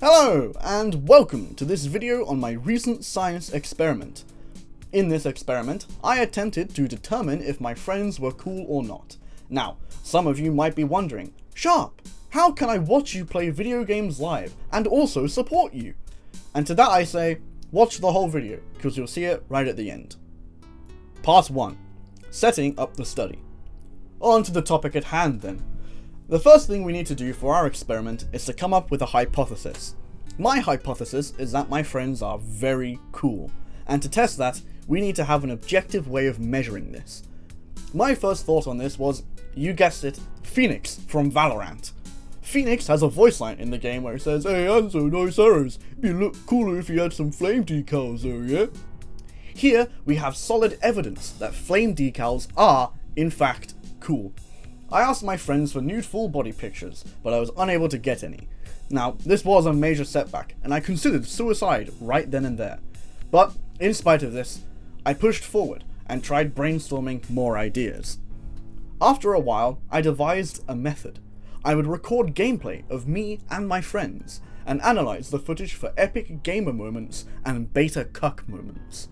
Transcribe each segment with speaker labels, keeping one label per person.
Speaker 1: Hello, and welcome to this video on my recent science experiment. In this experiment, I attempted to determine if my friends were cool or not. Now, some of you might be wondering, Sharp, how can I watch you play video games live and also support you? And to that I say, watch the whole video, because you'll see it right at the end. Part 1. Setting up the study. On to the topic at hand then. The first thing we need to do for our experiment is to come up with a hypothesis. My hypothesis is that my friends are very cool, and to test that, we need to have an objective way of measuring this. My first thought on this was, you guessed it, Phoenix from Valorant. Phoenix has a voice line in the game where it says, "Hey Hanzo, nice arrows, it'd be look cooler if you had some flame decals though, yeah?" Here, we have solid evidence that flame decals are, in fact, cool. I asked my friends for nude full body pictures, but I was unable to get any. Now, this was a major setback, and I considered suicide right then and there. But, in spite of this, I pushed forward and tried brainstorming more ideas. After a while, I devised a method. I would record gameplay of me and my friends, and analyze the footage for epic gamer moments and beta cuck moments.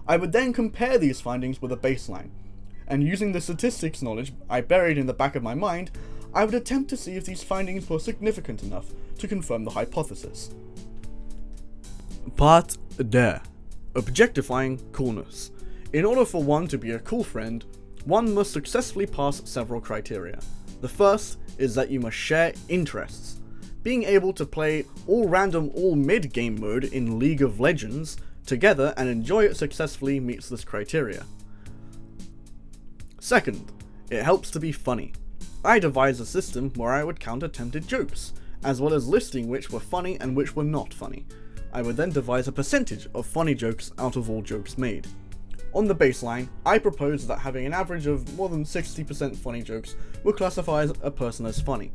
Speaker 1: I would then compare these findings with a baseline, and using the statistics knowledge I buried in the back of my mind, I would attempt to see if these findings were significant enough to confirm the hypothesis. Part D. Objectifying coolness. In order for one to be a cool friend, one must successfully pass several criteria. The first is that you must share interests. Being able to play all random all mid game mode in League of Legends together and enjoy it successfully meets this criteria. Second, it helps to be funny. I devised a system where I would count attempted jokes, as well as listing which were funny and which were not funny. I would then devise a percentage of funny jokes out of all jokes made. On the baseline, I proposed that having an average of more than 60% funny jokes would classify a person as funny.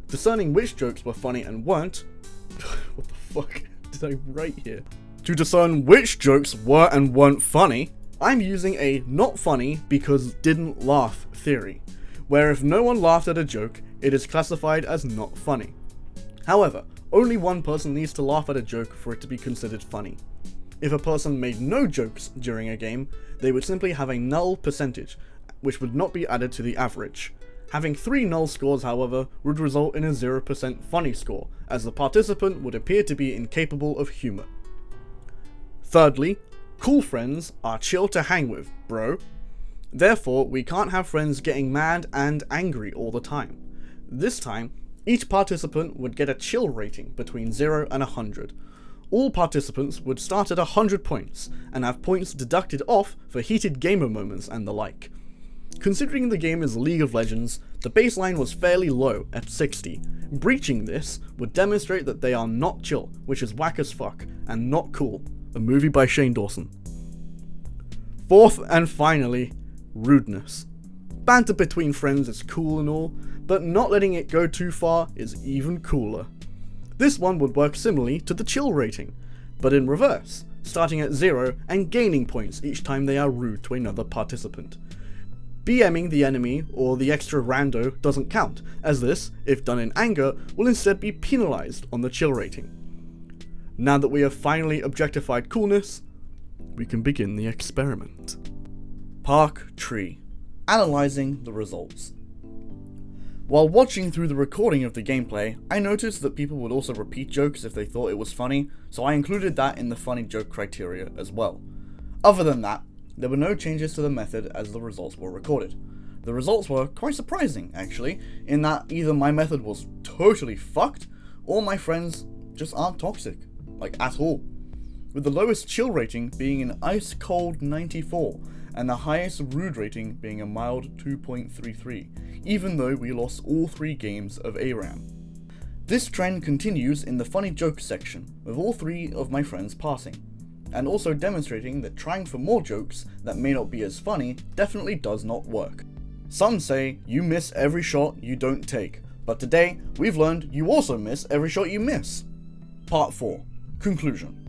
Speaker 1: Discerning which jokes were funny and weren't... what the fuck did I write here? To discern which jokes were and weren't funny, I'm using a not funny because didn't laugh theory, where if no one laughed at a joke, it is classified as not funny. However, only one person needs to laugh at a joke for it to be considered funny. If a person made no jokes during a game, they would simply have a null percentage, which would not be added to the average. Having 3 null scores, however, would result in a 0% funny score, as the participant would appear to be incapable of humour. Thirdly, cool friends are chill to hang with, bro. Therefore, we can't have friends getting mad and angry all the time. This time, each participant would get a chill rating between 0 and 100. All participants would start at 100 points, and have points deducted off for heated gamer moments and the like. Considering the game is League of Legends, the baseline was fairly low at 60. Breaching this would demonstrate that they are not chill, which is whack as fuck, and not cool. A movie by Shane Dawson. Fourth and finally, rudeness. Banter between friends is cool and all, but not letting it go too far is even cooler. This one would work similarly to the chill rating, but in reverse, starting at 0 and gaining points each time they are rude to another participant. BMing the enemy or the extra rando doesn't count, as this, if done in anger, will instead be penalized on the chill rating. Now that we have finally objectified coolness, we can begin the experiment. Park Tree. Analyzing the results. While watching through the recording of the gameplay, I noticed that people would also repeat jokes if they thought it was funny, so I included that in the funny joke criteria as well. Other than that, there were no changes to the method as the results were recorded. The results were quite surprising, actually, in that either my method was totally fucked, or my friends just aren't toxic. Like, at all. With the lowest chill rating being an ice cold 94, and the highest rude rating being a mild 2.33, even though we lost all 3 games of ARAM. This trend continues in the funny jokes section, with all 3 of my friends passing, and also demonstrating that trying for more jokes that may not be as funny definitely does not work. Some say you miss every shot you don't take, but today we've learned you also miss every shot you miss. Part 4. Conclusion.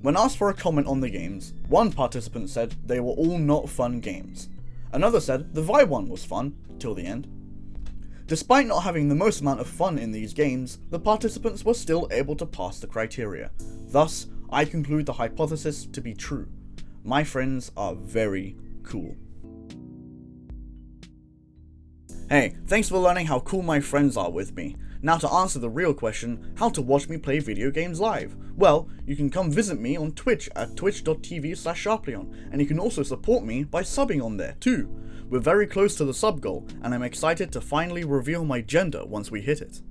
Speaker 1: When asked for a comment on the games, one participant said they were all not fun games. Another said the Vi one was fun, till the end. Despite not having the most amount of fun in these games, the participants were still able to pass the criteria. Thus, I conclude the hypothesis to be true. My friends are very cool. Hey, thanks for learning how cool my friends are with me. Now to answer the real question, how to watch me play video games live. Well, you can come visit me on Twitch at twitch.tv/Sharpleon, and you can also support me by subbing on there too. We're very close to the sub goal, and I'm excited to finally reveal my gender once we hit it.